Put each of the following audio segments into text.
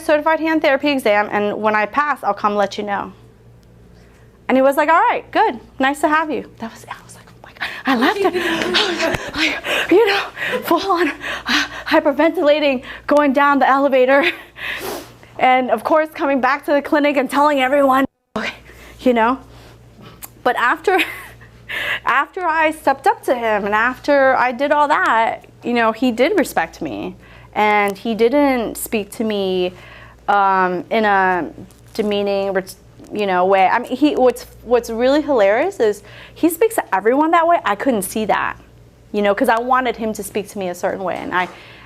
certified hand therapy exam, and when I pass, I'll come let you know. And he was like, all right, good. Nice to have you. That was it. I was like, oh my God. I left it. Like, you know, full on hyperventilating, going down the elevator. And of course, coming back to the clinic and telling everyone, okay, you know. But after I stepped up to him and after I did all that, you know, he did respect me. And he didn't speak to me in a demeaning, you know, way. I mean, what's really hilarious is he speaks to everyone that way. I couldn't see that, you know, because I wanted him to speak to me a certain way,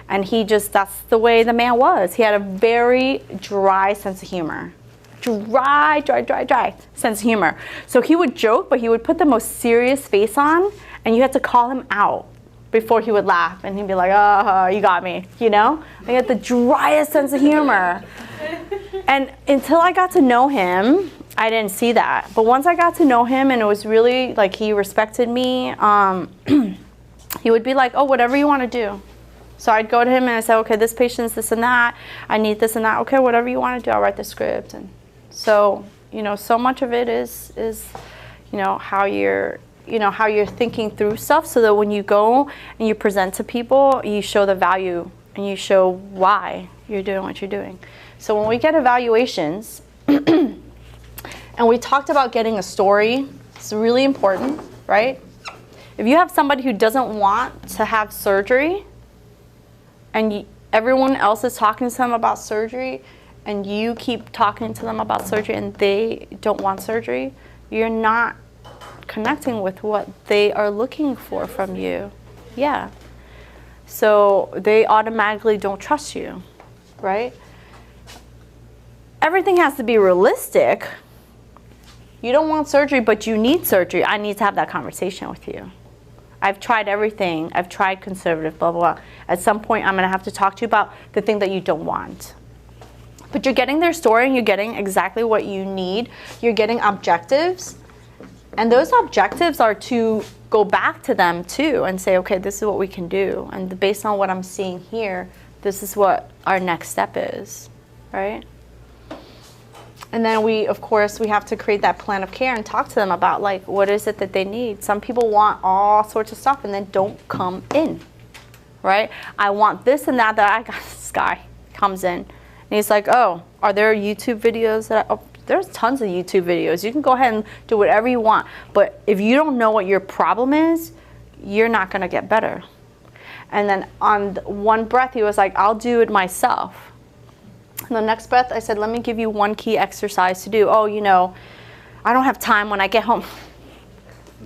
and he just, that's the way the man was. He had a very dry sense of humor, dry sense of humor. So he would joke, but he would put the most serious face on, and you had to call him out before he would laugh, and he'd be like, oh, you got me, you know? He had the driest sense of humor. And until I got to know him, I didn't see that. But once I got to know him and it was really like he respected me, he would be like, oh, whatever you want to do. So I'd go to him and I say, okay, this patient's this and that. I need this and that. Okay, whatever you want to do, I'll write the script. And so, you know, so much of it is you know, how you're thinking through stuff so that when you go and you present to people, you show the value and you show why you're doing what you're doing. So when we get evaluations, and we talked about getting a story, it's really important, right? If you have somebody who doesn't want to have surgery, and everyone else is talking to them about surgery, and you keep talking to them about surgery and they don't want surgery, you're not connecting with what they are looking for from you. Yeah. So they automatically don't trust you, right? Everything has to be realistic. You don't want surgery, but you need surgery. I need to have that conversation with you. I've tried everything. I've tried conservative, blah, blah, blah. At some point, I'm going to have to talk to you about the thing that you don't want. But you're getting their story, and you're getting exactly what you need. You're getting objectives. And those objectives are to go back to them, too, and say, okay, this is what we can do. And based on what I'm seeing here, this is what our next step is, right? And then of course, we have to create that plan of care and talk to them about, like, what is it that they need? Some people want all sorts of stuff and then don't come in, right? I want this and that I got. This guy comes in and he's like, oh, are there YouTube videos there's tons of YouTube videos. You can go ahead and do whatever you want. But if you don't know what your problem is, you're not going to get better. And then on one breath, he was like, I'll do it myself. And the next breath, I said, let me give you one key exercise to do. Oh, you know, I don't have time when I get home.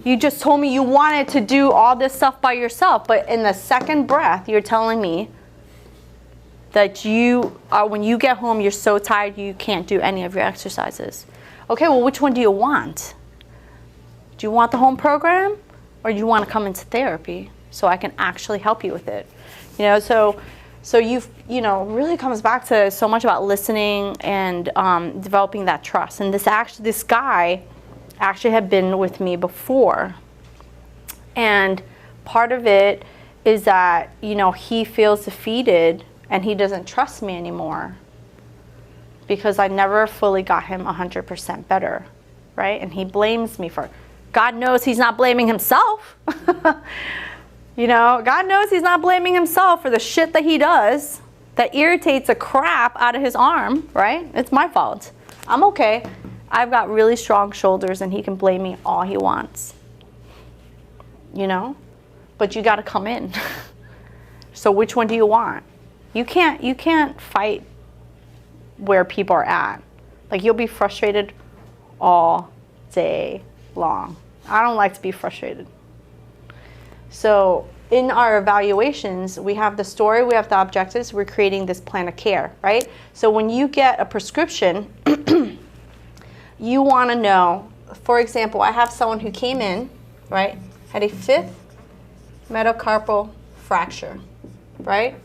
You just told me you wanted to do all this stuff by yourself. But in the second breath, you're telling me that when you get home, you're so tired you can't do any of your exercises. Okay, well, which one do you want? Do you want the home program, or do you want to come into therapy so I can actually help you with it? You know, so really comes back to so much about listening and developing that trust. And this guy actually had been with me before, and part of it is that, you know, he feels defeated and he doesn't trust me anymore because I never fully got him 100% better, right? And he blames me for, God knows he's not blaming himself. You know, God knows he's not blaming himself for the shit that he does that irritates the crap out of his arm, right? It's my fault. I'm okay. I've got really strong shoulders and he can blame me all he wants. You know? But you got to come in. So which one do you want? You can't fight where people are at. Like, you'll be frustrated all day long. I don't like to be frustrated. So in our evaluations, we have the story, we have the objectives, we're creating this plan of care, right? So when you get a prescription, you want to know, for example, I have someone who came in, right, had a 5th metacarpal fracture, right?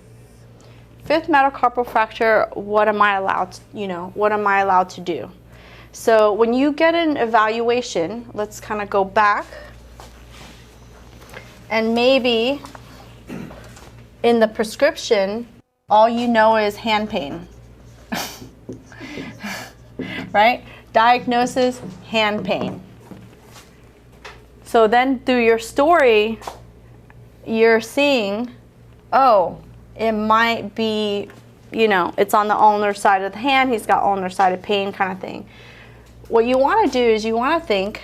5th metacarpal fracture, what am I allowed to do? So when you get an evaluation, let's kind of go back. And maybe in the prescription, all you know is hand pain. right? Diagnosis, hand pain. So then through your story, you're seeing, oh, it might be, you know, it's on the ulnar side of the hand, he's got ulnar sided pain kind of thing. What you want to do is you want to think,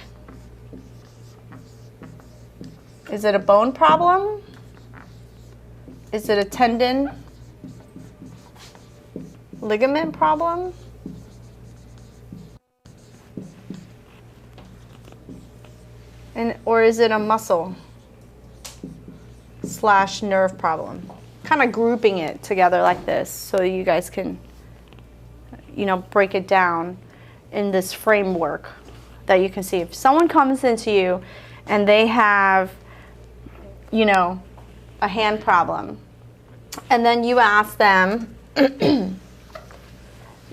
is it a bone problem? Is it a tendon, ligament problem? Or is it a muscle / nerve problem? Kind of grouping it together like this so you guys can, you know, break it down in this framework that you can see. If someone comes into you and they have, you know, a hand problem, and then you ask them,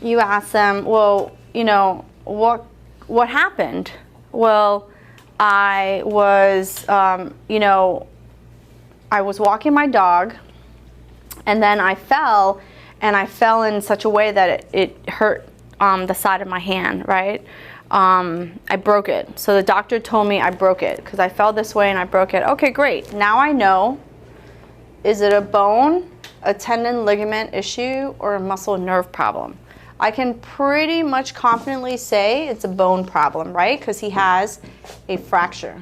well, you know, what happened? Well, I was, you know, I was walking my dog, and then I fell, and I fell in such a way that it hurt the side of my hand, right? I broke it. So the doctor told me I broke it because I fell this way and I broke it. Okay, great. Now I know, is it a bone, a tendon, ligament issue, or a muscle nerve problem? I can pretty much confidently say it's a bone problem, right? Because he has a fracture.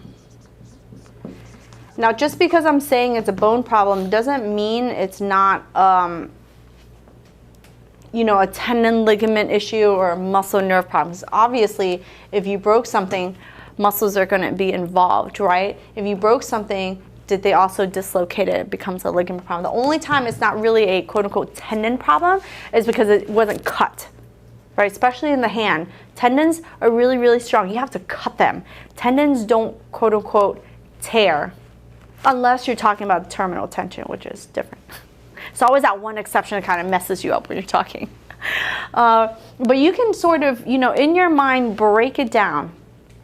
Now, just because I'm saying it's a bone problem doesn't mean it's not, you know, a tendon, ligament issue or a muscle nerve problem. Obviously, if you broke something, muscles are going to be involved, right? If you broke something, did they also dislocate it? It becomes a ligament problem. The only time it's not really a quote-unquote tendon problem is because it wasn't cut, right? Especially in the hand. Tendons are really, really strong. You have to cut them. Tendons don't quote-unquote tear unless you're talking about terminal tension, which is different. It's always that one exception that kind of messes you up when you're talking. But you can sort of, you know, in your mind, break it down.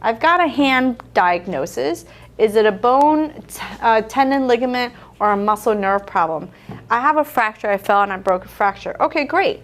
I've got a hand diagnosis. Is it a bone, tendon, ligament, or a muscle nerve problem? I have a fracture. I fell and I broke a fracture. Okay, great.